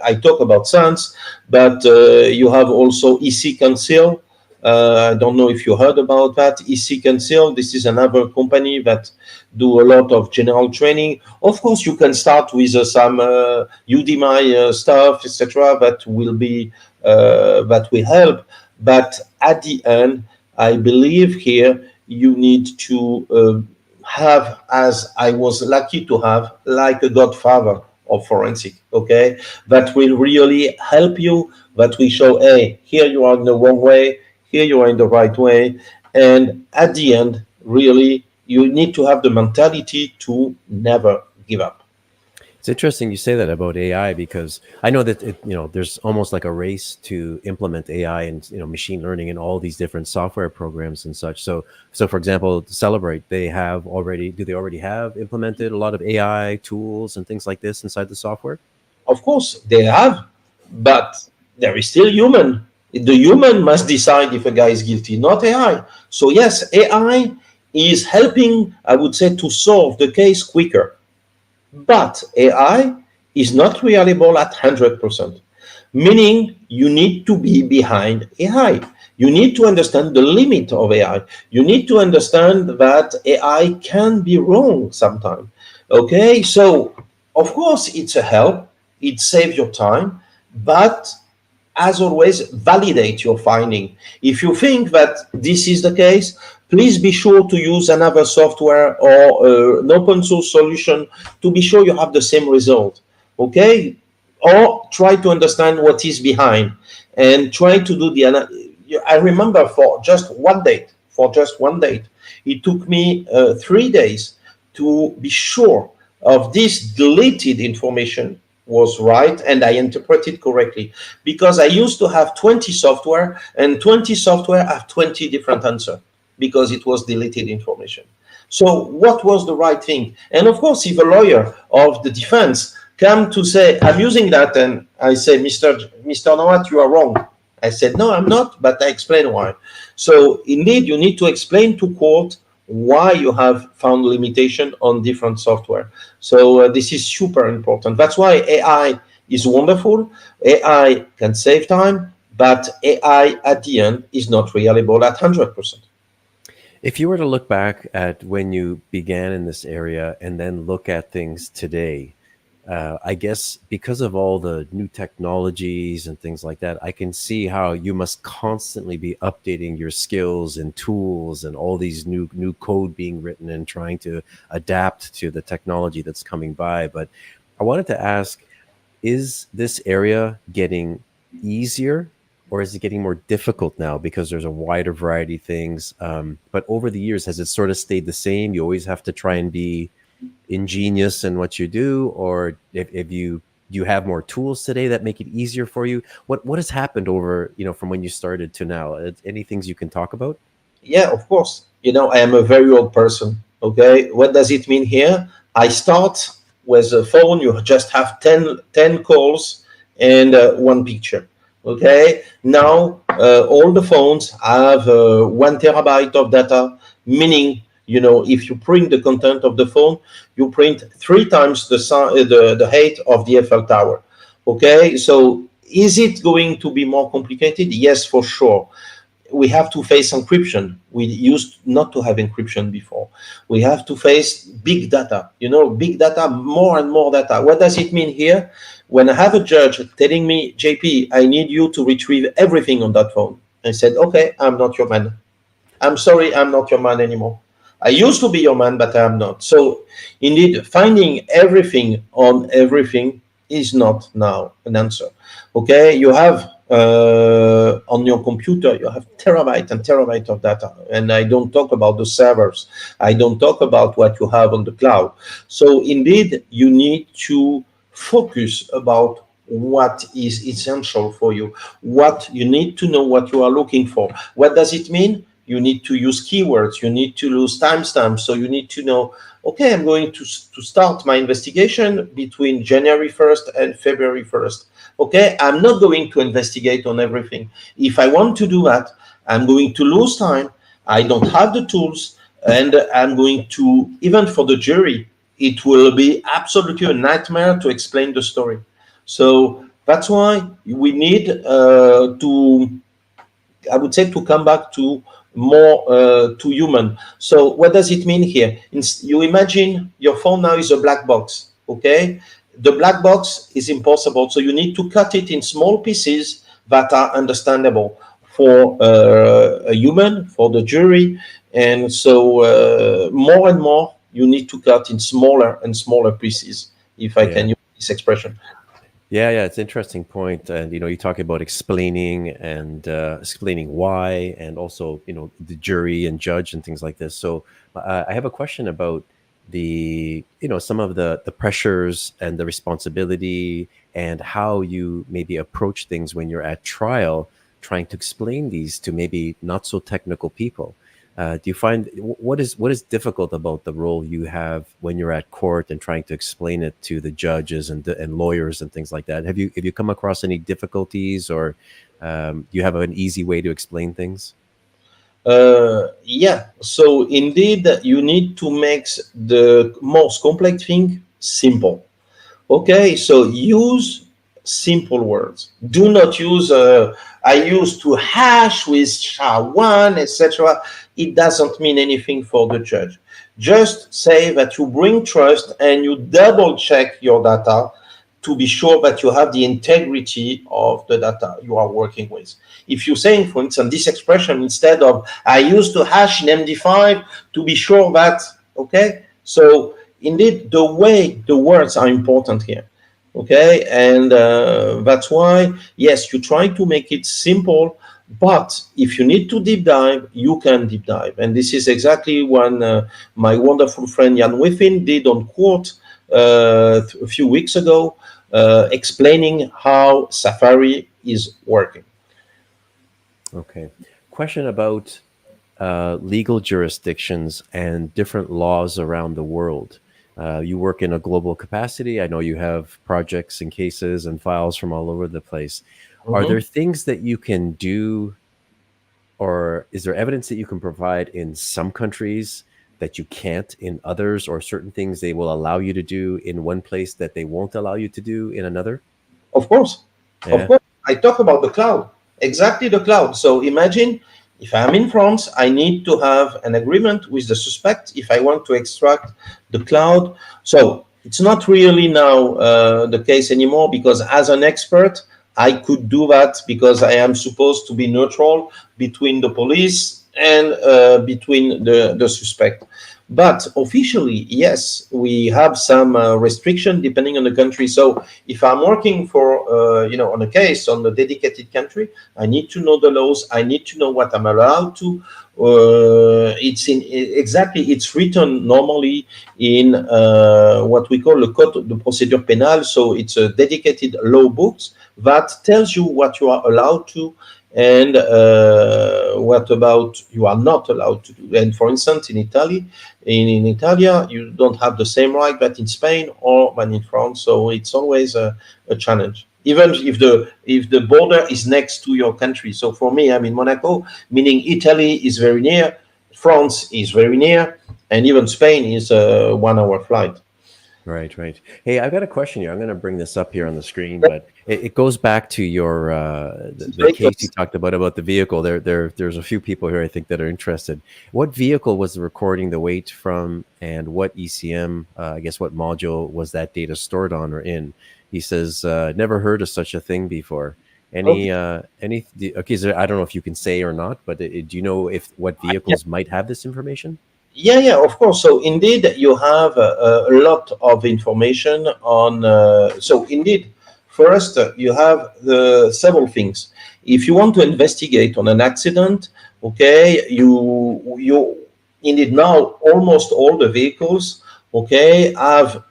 I talk about science, but you have also EC Council. I don't know if you heard about that. EC Council, this is another company that do a lot of general training. Of course, you can start with some Udemy stuff, etc. That will help. But at the end, I believe here you need to have, as I was lucky to have, like a godfather of forensic, okay? That will really help you, that will show, hey, here you are in the wrong way, here you are in the right way. And at the end, really, you need to have the mentality to never give up. It's interesting you say that about AI because I know that there's almost like a race to implement AI and machine learning in all these different software programs and such. So for example, Cellebrite, do they already have implemented a lot of AI tools and things like this inside the software? Of course, they have, but there is still human. The human must decide if a guy is guilty, not AI. So yes, AI is helping, I would say, to solve the case quicker. But AI is not reliable at 100%, meaning you need to be behind AI. You need to understand the limit of AI. You need to understand that AI can be wrong sometimes. Okay, so of course it's a help, it saves your time, but as always, validate your finding. If you think that this is the case, please be sure to use another software or an open source solution to be sure you have the same result. Okay? Or try to understand what is behind and try to do I remember for just one date, it took me 3 days to be sure of this deleted information was right and I interpreted correctly, because I used to have 20 software and 20 software have 20 different answers because it was deleted information. So what was the right thing? And of course, if a lawyer of the defense come to say, I'm using that, and I say, Mr. Noat, you are wrong. I said, no, I'm not, but I explain why. So indeed, you need to explain to court why you have found limitation on different software. So this is super important. That's why AI is wonderful. AI can save time, but AI at the end is not reliable at 100%. If you were to look back at when you began in this area and then look at things today, I guess because of all the new technologies and things like that, I can see how you must constantly be updating your skills and tools and all these new code being written and trying to adapt to the technology that's coming by. But I wanted to ask, is this area getting easier or is it getting more difficult now because there's a wider variety of things? But over the years, has it sort of stayed the same? You always have to try and be ingenious in what you do, or if you have more tools today that make it easier for you? What has happened over, from when you started to now? Any things you can talk about? Yeah, of course. I am a very old person. Okay. What does it mean here? I start with a phone, you just have ten calls and one picture. Okay. Now, all the phones have 1 terabyte of data, meaning, if you print the content of the phone, you print 3 times the height of the Eiffel Tower. Okay. So, is it going to be more complicated? Yes, for sure. We have to face encryption. We used not to have encryption before. We have to face big data. Big data, more and more data. What does it mean here? When I have a judge telling me, JP, I need you to retrieve everything on that phone. I said, okay, I'm not your man. I'm sorry, I'm not your man anymore. I used to be your man, but I'm not. So, indeed, finding everything on everything is not now an answer. Okay, you have on your computer, you have terabyte and terabyte of data. And I don't talk about the servers, I don't talk about what you have on the cloud. So, indeed, you need to focus about what is essential for you, what you need to know, what you are looking for. What does it mean? You need to use keywords, you need to use timestamps. So you need to know, okay, I'm going to start my investigation between January 1st and February 1st. Okay, I'm not going to investigate on everything. If I want to do that, I'm going to lose time. I don't have the tools, and I'm going to, even for the jury, it will be absolutely a nightmare to explain the story. So that's why we need to, I would say, to come back to more to human. So what does it mean here? You imagine your phone now is a black box, okay? The black box is impossible, so you need to cut it in small pieces that are understandable for a human, for the jury. And so more and more you need to cut in smaller and smaller pieces, if I Yeah. can use this expression. Yeah, it's an interesting point. And you talk about explaining and explaining why, and also the jury and judge and things like this. So I have a question about the some of the pressures and the responsibility and how you maybe approach things when you're at trial, trying to explain these to maybe not so technical people. Do you find what is difficult about the role you have when you're at court and trying to explain it to the judges and lawyers and things like that? Have you come across any difficulties, or do you have an easy way to explain things? Yeah, so indeed, you need to make the most complex thing simple. Okay, so use simple words. Do not use I used to hash with SHA-1, etc. It doesn't mean anything for the judge. Just say that you bring trust and you double check your data to be sure that you have the integrity of the data you are working with. If you're saying, for instance, this expression instead of I used to hash in MD5 to be sure that, okay? So indeed, the way the words are important here. Okay, and that's why, yes, you try to make it simple, but if you need to deep dive, you can deep dive. And this is exactly what my wonderful friend Jan Wiffin did on court a few weeks ago, explaining how Safari is working. Okay. Question about legal jurisdictions and different laws around the world. You work in a global capacity. I know you have projects and cases and files from all over the place. Are Mhm. there things that you can do, or is there evidence that you can provide in some countries that you can't in others, or certain things they will allow you to do in one place that they won't allow you to do in another? Of course, of Yeah. course. I talk about the cloud, exactly the cloud. So imagine if I'm in France, I need to have an agreement with the suspect if I want to extract the cloud. So it's not really now the case anymore because as an expert, I could do that because I am supposed to be neutral between the police and between the suspect. But officially, yes, we have some restriction depending on the country. So if I'm working for, on a case on a dedicated country, I need to know the laws. I need to know what I'm allowed to. It's in exactly. It's written normally in what we call the code de procédure pénale. So it's a dedicated law books that tells you what you are allowed to and what about you are not allowed to do. And for instance, in Italy, in Italia, you don't have the same right that in Spain or than in France. So it's always a challenge, even if the border is next to your country. So for me, I'm in Monaco, meaning Italy is very near, France is very near, and even Spain is a 1 hour flight. Right, right. Hey, I've got a question here. I'm going to bring this up here on the screen, but it goes back to your the case you Vehicles. talked about the vehicle. There's a few people here I think that are interested. What vehicle was the recording the weight from, and what ECM? I guess what module was that data stored on or in? He says, never heard of such a thing before. Okay. Okay? I don't know if you can say or not, but do you know if what vehicles might have this information? Yeah, yeah, of course. So indeed, you have a lot of information on. So indeed, first you have the several things. If you want to investigate on an accident, okay, you indeed now almost all the vehicles, okay, have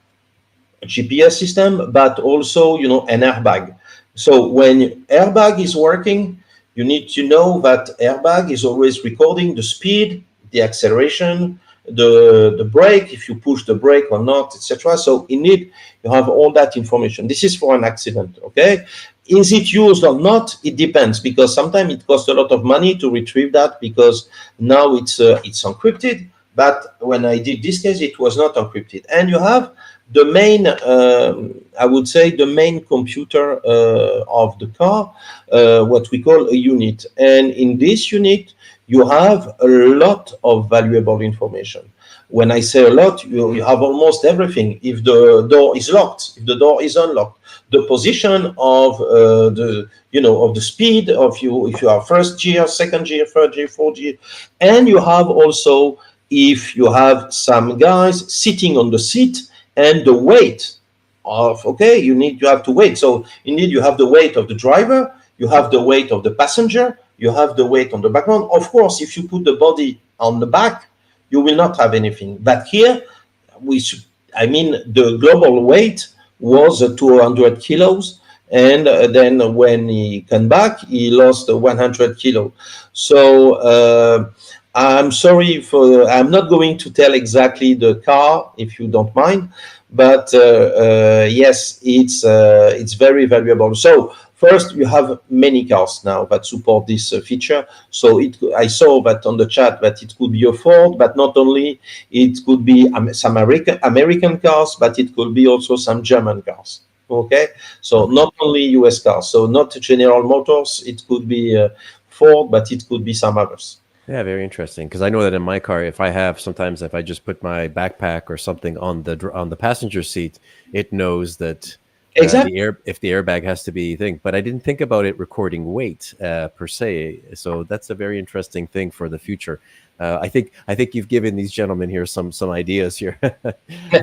GPS system, but also an airbag. So when airbag is working, you need to know that airbag is always recording the speed, the acceleration, the brake, if you push the brake or not, etc. So indeed, you have all that information. This is for an accident. Okay, is it used or not? It depends because sometimes it costs a lot of money to retrieve that because now it's encrypted. But when I did this case, it was not encrypted, and you have the main, I would say, the main computer of the car, what we call a unit. And in this unit, you have a lot of valuable information. When I say a lot, you have almost everything. If the door is locked, if the door is unlocked, the position of of the speed of you, if you are first gear, second gear, third gear, fourth gear, and you have also if you have some guys sitting on the seat and the weight of okay you have to wait. So indeed you have the weight of the driver, you have the weight of the passenger, you have the weight on the background. Of course, if you put the body on the back, you will not have anything. But here we I mean the global weight was 200 kilos, and then when he came back he lost 100 kilo. So I'm sorry for I'm not going to tell exactly the car if you don't mind, but yes, it's very valuable. So first, you have many cars now that support this feature. So I saw that on the chat that it could be a Ford, but not only. It could be some American cars, but it could be also some German cars. Okay, so Okay. not only US cars. So not General Motors. It could be Ford, but it could be some others. Yeah, very interesting. Because I know that in my car, if I have sometimes if I just put my backpack or something on the passenger seat, it knows that Exactly. if the airbag has to be thing. But I didn't think about it recording weight per se. So that's a very interesting thing for the future. I think you've given these gentlemen here some ideas here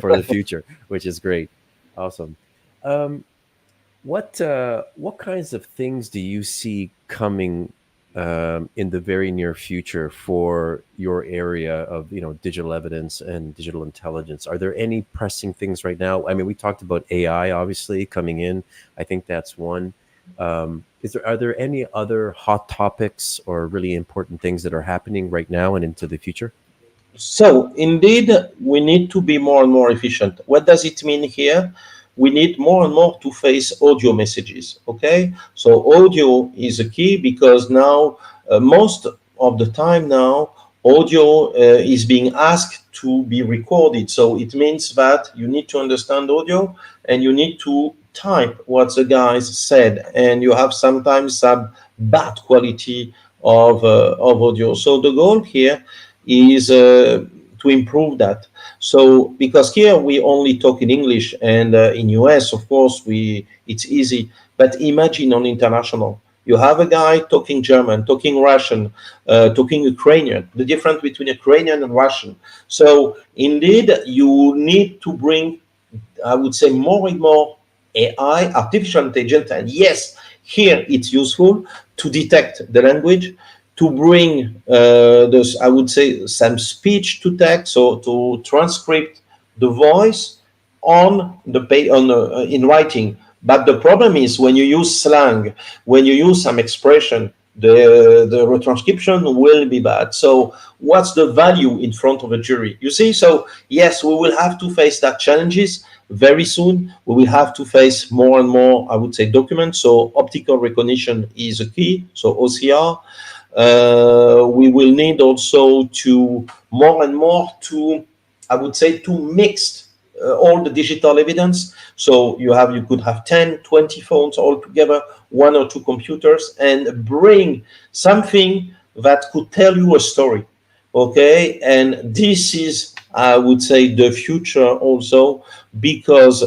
for the future, which is great. Awesome. Um, what kinds of things do you see coming in the very near future for your area of digital evidence and digital intelligence? Are there any pressing things right now? I mean, we talked about AI obviously coming in. I think that's one. Are there any other hot topics or really important things that are happening right now and into the future? So indeed, we need to be more and more efficient. What does it mean here? we need more and more to face audio messages. Okay, so audio is a key because now most of the time now audio is being asked to be recorded. So it means that you need to understand audio and you need to type what the guys said, and you have sometimes some bad quality of audio. So the goal here is to improve that. So because here we only talk in English, and in US, of course, we it's easy. But imagine on international, you have a guy talking German, talking Russian, talking Ukrainian. The difference between Ukrainian and Russian. So indeed, you need to bring, I would say, more and more AI, artificial intelligence, and yes, here it's useful to detect the language, to bring this, I would say, some speech to text, so to transcript the voice on the page on in writing. But the problem is when you use slang, when you use some expression, the retranscription will be bad. So what's the value in front of a jury? You see, so yes, we will have to face that challenges very soon. We will have to face more and more, I would say, documents. So optical recognition is a key. So OCR. We will need also to more and more to, I would say, to mix all the digital evidence. So you could have 10, 20 phones all together, one or two computers, and bring something that could tell you a story. Okay, and this is, I would say, the future also, because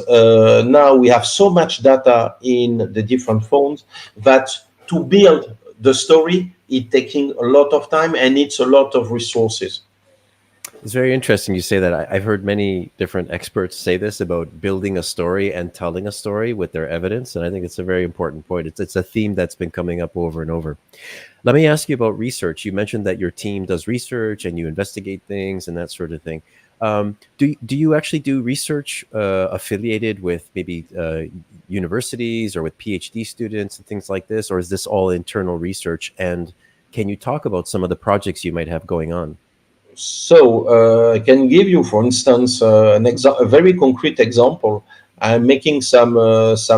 now we have so much data in the different phones that to build the story, it's taking a lot of time and it's a lot of resources. It's very interesting you say that. I've heard many different experts say this about building a story and telling a story with their evidence, and I think it's a very important point. It's a theme that's been coming up over and over. Let me ask you about research. You mentioned that your team does research and you investigate things and that sort of thing. Do you actually do research affiliated with maybe universities or with PhD students and things like this, or is this all internal research? And can you talk about some of the projects you might have going on? So I can give you, for instance, a very concrete example. I'm making some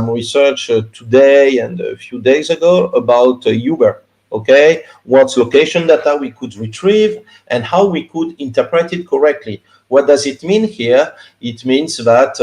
research today and a few days ago about Uber. Okay, what location data we could retrieve and how we could interpret it correctly. What does it mean here? It means that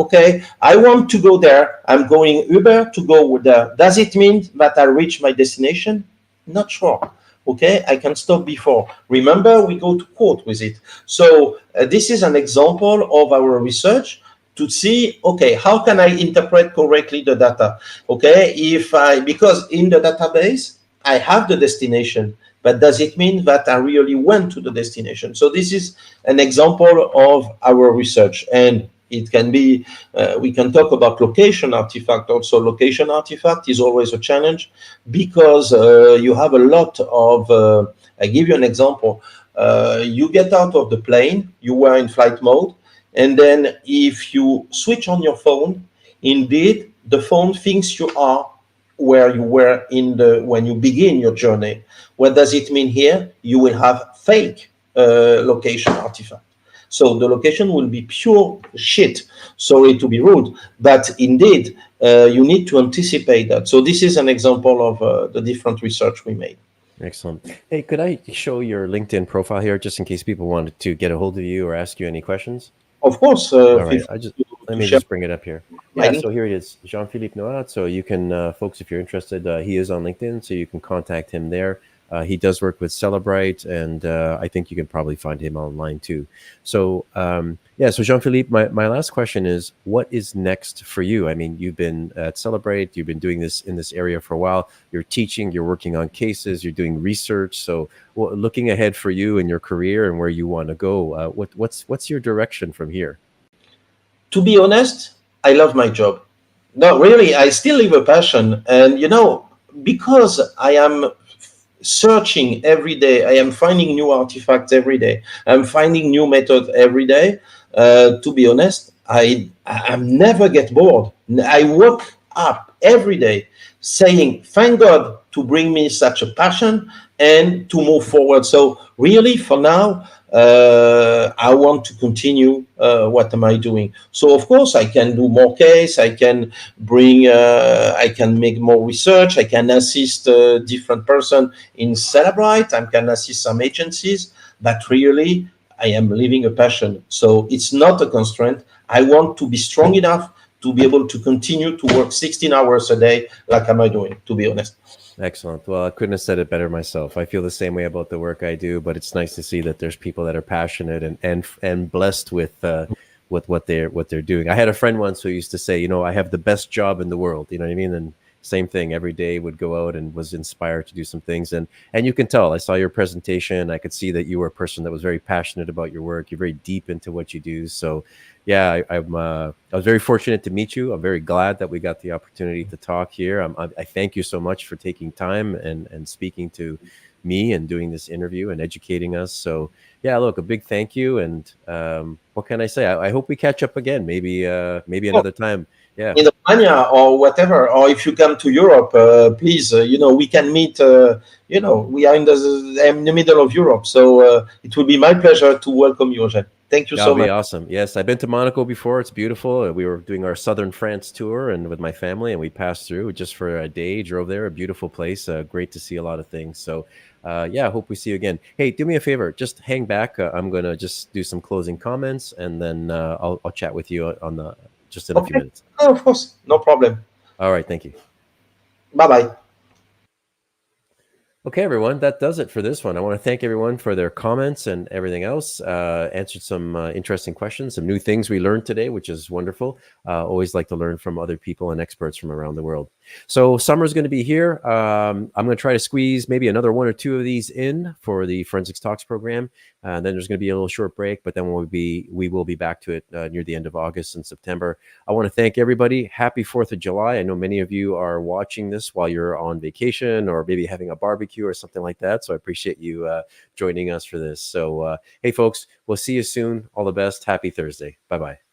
okay, I want to go there. I'm going Uber to go there. Does it mean that I reach my destination? Not sure. Okay, I can stop before. Remember, we go to court with it. So this is an example of our research to see, okay, how can I interpret correctly the data? Okay, because in the database, I have the destination, but does it mean that I really went to the destination? So this is an example of our research, and it can be, we can talk about location artifact also. Location artifact is always a challenge because you have a lot of, I give you an example. You get out of the plane, you were in flight mode, and then if you switch on your phone, indeed, the phone thinks you are where you were when you begin your journey. What does it mean here? You will have fake location artifact. So the location will be pure shit. Sorry to be rude, but indeed, you need to anticipate that. So this is an example of the different research we made. Excellent. Hey, could I show your LinkedIn profile here just in case people wanted to get a hold of you or ask you any questions? Of course, All feel right. free Let to me share just bring it up here. my Yeah. link. So here it is, Jean-Philippe Noat. So you can, folks, if you're interested, he is on LinkedIn, so you can contact him there. He does work with Celebrite, and I think you can probably find him online too. So yeah. So Jean-Philippe, my last question is, what is next for you? I mean, you've been at Celebrite, you've been doing this in this area for a while. You're teaching, you're working on cases, you're doing research. So looking ahead for you in your career and where you want to go, what's your direction from here? To be honest, I love my job. No, really, I still live a passion. And, because I am searching every day, I am finding new artifacts every day, I'm finding new methods every day. To be honest, I'm never get bored. I wake up every day saying, thank God to bring me such a passion and to move forward. So really, for now, I want to continue. What am I doing? So of course I can do more case. I can bring. I can make more research. I can assist different person in Celebrite. I can assist some agencies. But really, I am living a passion. So it's not a constraint. I want to be strong enough to be able to continue to work 16 hours a day, like am I doing? To be honest. Excellent. Well, I couldn't have said it better myself. I feel the same way about the work I do, but it's nice to see that there's people that are passionate and blessed with what they're doing. I had a friend once who used to say, I have the best job in the world. You know what I mean? And same thing. Every day would go out and was inspired to do some things. And you can tell. I saw your presentation. I could see that you were a person that was very passionate about your work. You're very deep into what you do. So yeah, I was very fortunate to meet you. I'm very glad that we got the opportunity to talk here. I thank you so much for taking time and speaking to me and doing this interview and educating us. So yeah, look, a big thank you. And what can I say? I hope we catch up again, maybe another time. Yeah. In Romania or whatever, or if you come to Europe, please, we can meet. We are in the middle of Europe, so it will be my pleasure to welcome you, Jean. Thank you That'll so be much. awesome. Yes, I've been to Monaco before. It's beautiful. We were doing our southern France tour and with my family, and we passed through just for a day. Drove there, a beautiful place. Great to see a lot of things. So, yeah, I hope we see you again. Hey, do me a favor, just hang back. I'm gonna just do some closing comments, and then I'll chat with you on the just in a few Okay, minutes. oh, of course, no problem. All right, thank you. Bye bye. Okay, everyone, that does it for this one. I want to thank everyone for their comments and everything else. Answered some interesting questions, some new things we learned today, which is wonderful. Always like to learn from other people and experts from around the world. So summer's going to be here. I'm going to try to squeeze maybe another one or two of these in for the Forensics Talks program. Then there's going to be a little short break, but then we will be back to it near the end of August and September. I want to thank everybody. Happy 4th of July. I know many of you are watching this while you're on vacation or maybe having a barbecue or something like that. So I appreciate you joining us for this. So, hey, folks, we'll see you soon. All the best. Happy Thursday. Bye-bye.